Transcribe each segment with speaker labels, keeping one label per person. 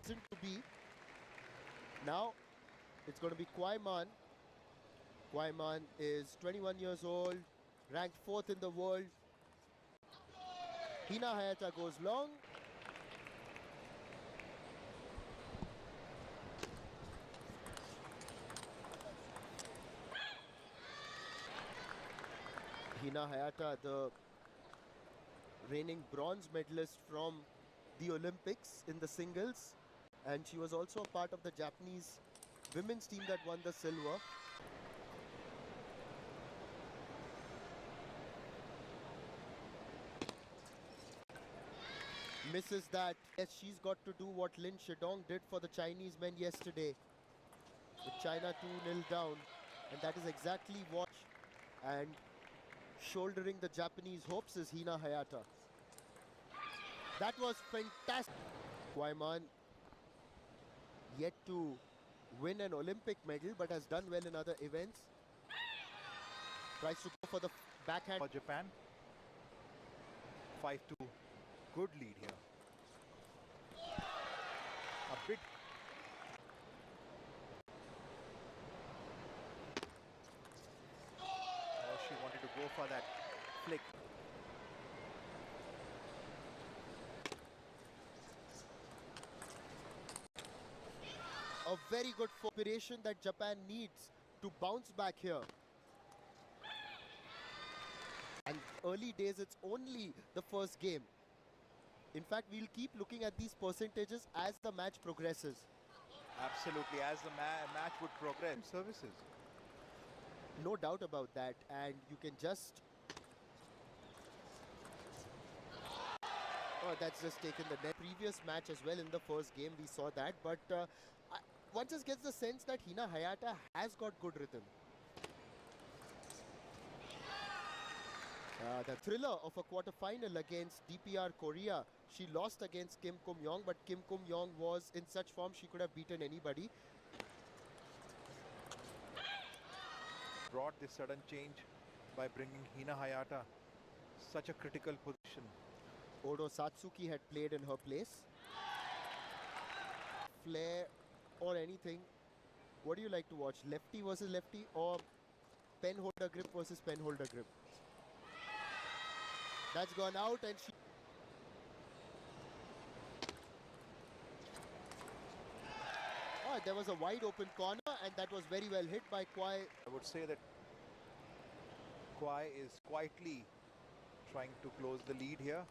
Speaker 1: Seemed to be. Now it's going to be Kwai Man. Kwai Man is 21 years old, ranked 4th in the world. Hina Hayata goes long. Hina Hayata, the reigning bronze medalist from the Olympics in the singles, and she was also a part of the Japanese women's team that won the silver. Misses that. Yes, she's got to do what Lin Shidong did for the Chinese men yesterday, with China 2-0 down, and that is exactly what. And shouldering the Japanese hopes is Hina Hayata. That was fantastic. Kwai Man yet to win an Olympic medal but has done well in other events. Tries to go for the backhand.
Speaker 2: For Japan, 5-2. Good lead here. A bit. Oh, she wanted to go for that flick.
Speaker 1: A very good preparation that Japan needs to bounce back here. And early days, it's only the first game. In fact, we'll keep looking at these percentages as the match progresses.
Speaker 2: Absolutely, as the match would progress. Services.
Speaker 1: No doubt about that. And you can just... Oh, that's just taken the net. Previous match as well in the first game, we saw that. But one just gets the sense that Hina Hayata has got good rhythm. The thriller of a quarter-final against DPR Korea. She lost against Kim Kum-yong, but Kim Kum-yong was in such form she could have beaten anybody.
Speaker 2: Brought this sudden change by bringing Hina Hayata such a critical position.
Speaker 1: Odo Satsuki had played in her place. Flair or anything. What do you like to watch? Lefty versus lefty or pen holder grip versus pen holder grip? That's gone out and she... Oh, there was a wide open corner and that was very well hit by Kwai.
Speaker 2: I would say that Kwai is quietly trying to close the lead here.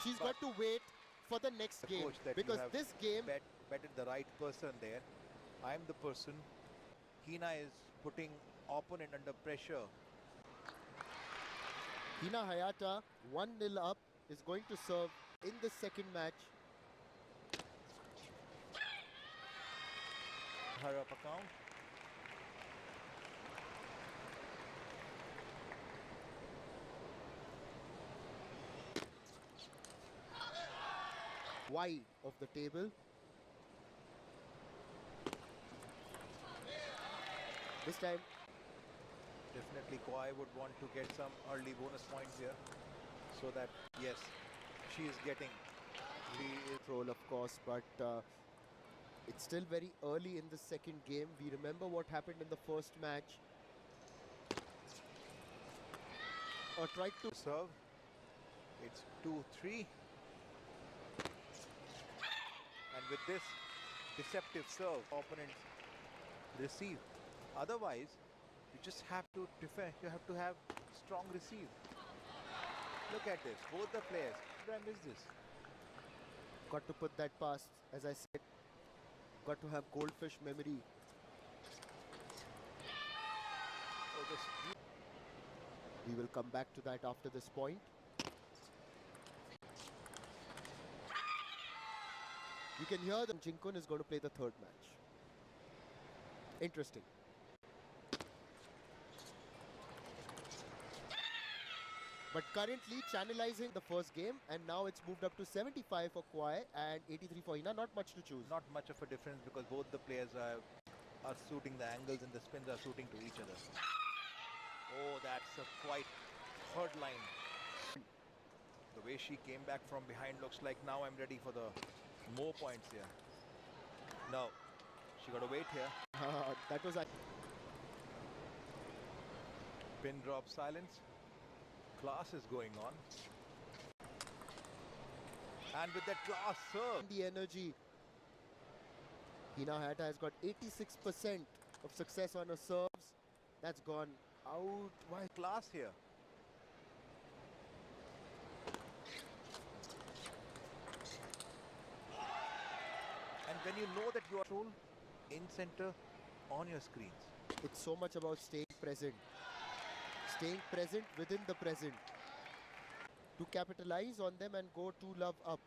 Speaker 1: She's got to wait for the next game because this game...
Speaker 2: betted the right person there. I'm the person. Hina is putting opponent under pressure.
Speaker 1: Hina Hayata, 1-0 up, is going to serve in the second match.
Speaker 2: Her up account.
Speaker 1: Wide of the table. This time,
Speaker 2: definitely Kwai would want to get some early bonus points here, so that yes, she is getting the
Speaker 1: control, of course, but it's still very early in the second game. We remember what happened in the first match. Or tried to
Speaker 2: serve. It's 2-3. And with this deceptive serve, opponents receive. Otherwise, you just have to defend. You have to have strong receive. Look at this. Both the players. Did I miss this?
Speaker 1: Got to put that past. As I said, got to have goldfish memory.
Speaker 2: Oh,
Speaker 1: we will come back to that after this point. You can hear that Jin Kun is going to play the third match. Interesting. But currently channelizing the first game, and now it's moved up to 75 for Kwai and 83 for Hina. Not much to choose.
Speaker 2: Not much of a difference because both the players are suiting the angles and the spins are suiting to each other. Oh, that's a quite hard line. The way she came back from behind looks like now I'm ready for the more points here. No, she got to wait here.
Speaker 1: That was
Speaker 2: Pin drop silence. Class is going on. And with that class serve.
Speaker 1: the energy. Hina Hayata has got 86% of success on her serves. That's gone out. Why?
Speaker 2: Class here. And when you know that you are in center on your screens.
Speaker 1: It's so much about staying present. Staying present within the present. To capitalize on them and go to love up.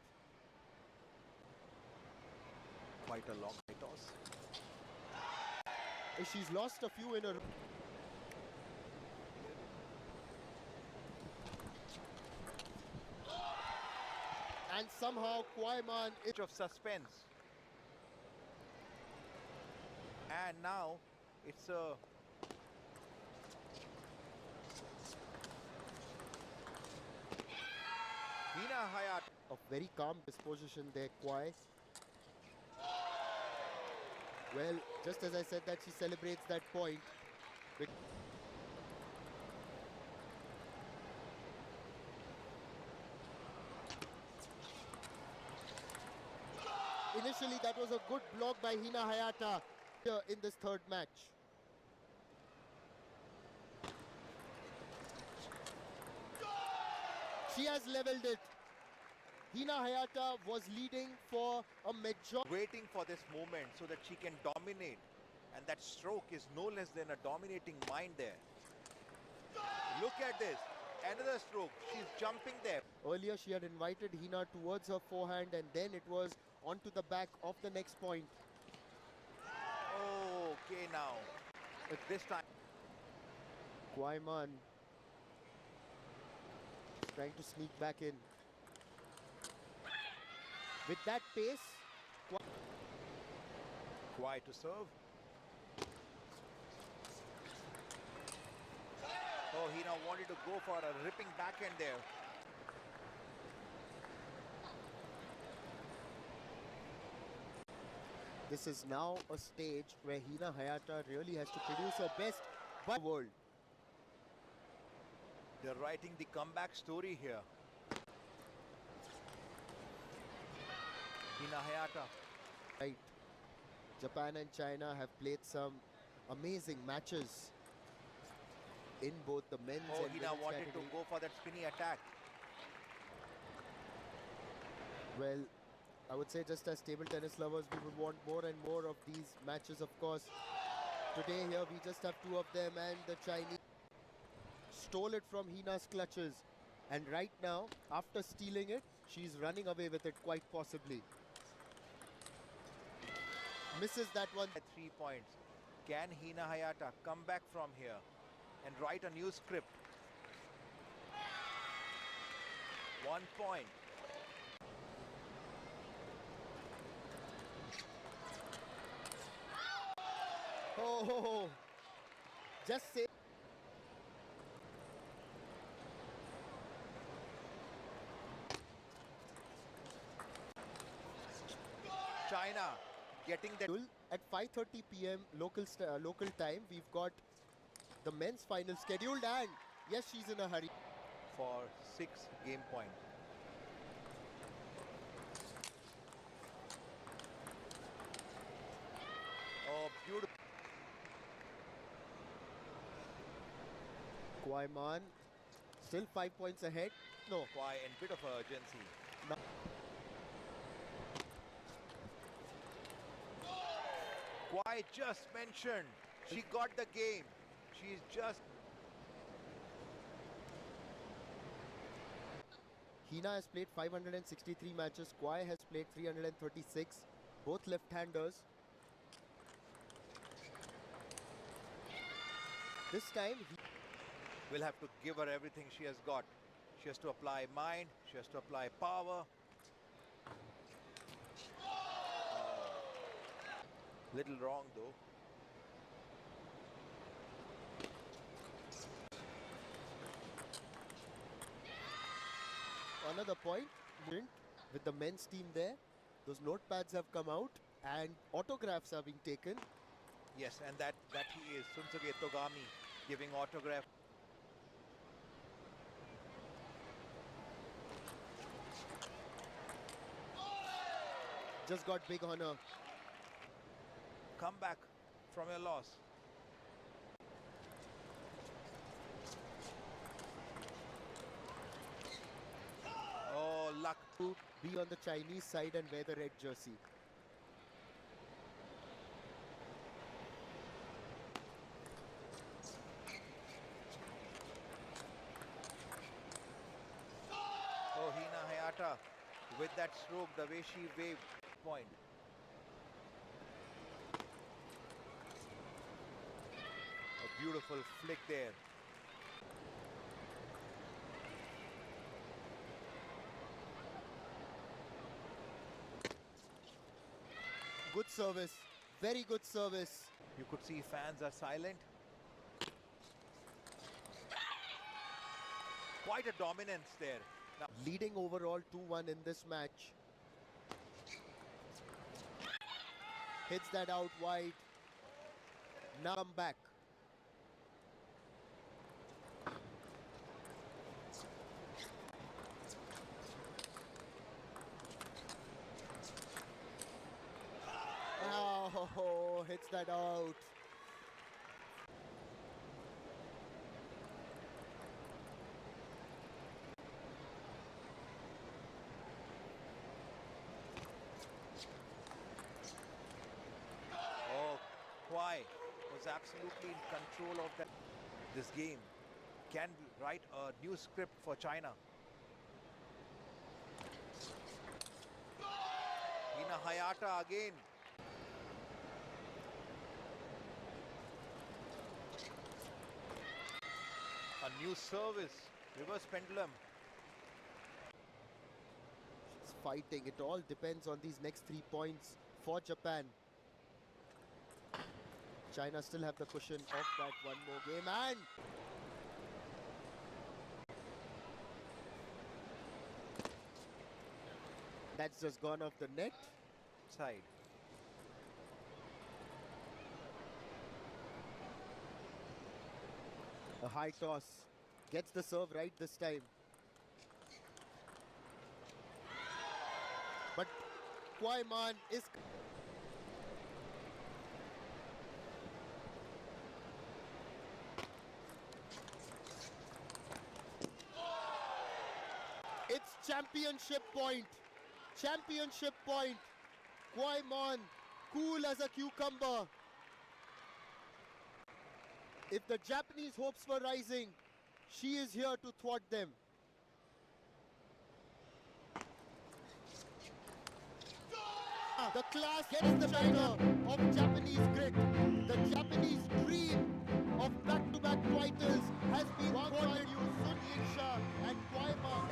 Speaker 2: Quite a long toss.
Speaker 1: She's lost a few in a row. And somehow Kwaiman is
Speaker 2: Of suspense. And now it's a Hina Hayata.
Speaker 1: of very calm disposition there, Kwai. Well, just as I said that she celebrates that point. Initially, that was a good block by Hina Hayata here in this third match. She has leveled it. Hina Hayata was leading for a major.
Speaker 2: Waiting for this moment so that she can dominate. And that stroke is no less than a dominating mind there. Look at this. Another stroke. She's jumping there.
Speaker 1: Earlier, she had invited Hina towards her forehand, and then it was onto the back of the next point.
Speaker 2: Okay, now. But this time.
Speaker 1: Kwaiman trying to sneak back in. With that pace,
Speaker 2: Kwai to serve. Oh, he now wanted to go for a ripping backhand there.
Speaker 1: this is now a stage where Hina Hayata really has to produce her best by the world.
Speaker 2: They're writing the comeback story here. Hina Hayata.
Speaker 1: Right. Japan and China have played some amazing matches in both the men's
Speaker 2: Oh,
Speaker 1: and
Speaker 2: he now
Speaker 1: women's
Speaker 2: wanted
Speaker 1: category.
Speaker 2: to go for that spinny attack.
Speaker 1: Well, I would say just as table tennis lovers, we would want more and more of these matches, of course. Today here we just have two of them, and the Chinese stole it from Hina's clutches. And right now, after stealing it, she's running away with it quite possibly. Misses that one.
Speaker 2: At 3 points. Can Hina Hayata come back from here and write a new script? 1 point.
Speaker 1: Oh, just say.
Speaker 2: China getting that.
Speaker 1: At 5:30 p.m. local time, we've got the men's final scheduled, and yes, she's in a hurry.
Speaker 2: For 6 game points. Oh, beautiful.
Speaker 1: Kwaiman still 5 points ahead. No,
Speaker 2: Kwai in bit of urgency.
Speaker 1: no.
Speaker 2: Kwai just mentioned she got the game. She's just.
Speaker 1: Hina has played 563 matches. Kwai has played 336. Both left-handers. This time,
Speaker 2: We'll have to give her everything she has got. She has to apply mind, she has to apply power. Little wrong though.
Speaker 1: another point. With the men's team there, those notepads have come out and autographs are being taken.
Speaker 2: Yes, and that he is Shunsuke Togami giving autograph.
Speaker 1: Just got big honor.
Speaker 2: Come back from your loss. Oh, luck.
Speaker 1: To be on the Chinese side and wear the red jersey.
Speaker 2: Oh, Hina Hayata with that stroke, the way she waved. Point. A beautiful flick there.
Speaker 1: Good service. Very good service.
Speaker 2: You could see fans are silent. Quite a dominance there. Now,
Speaker 1: Leading overall 2-1 in this match. Hits that out wide. Now come back. Oh, hits that out.
Speaker 2: oh, Kwai was absolutely in control of this game. Can write a new script for China. Hina Hayata again. A new service, reverse pendulum.
Speaker 1: She's fighting. It all depends on these next 3 points for Japan. China still have the cushion of that one more game, and that's just gone off the net.
Speaker 2: Side.
Speaker 1: A high toss. Gets the serve right this time. But Kwai Man is... It's championship point. Championship point. Kwai Man, cool as a cucumber. If the Japanese hopes were rising, she is here to thwart them. The class gets the China of Japanese grit. The Japanese dream of back-to-back titles has been thwarted. Sun Yinsha and Kwai Man.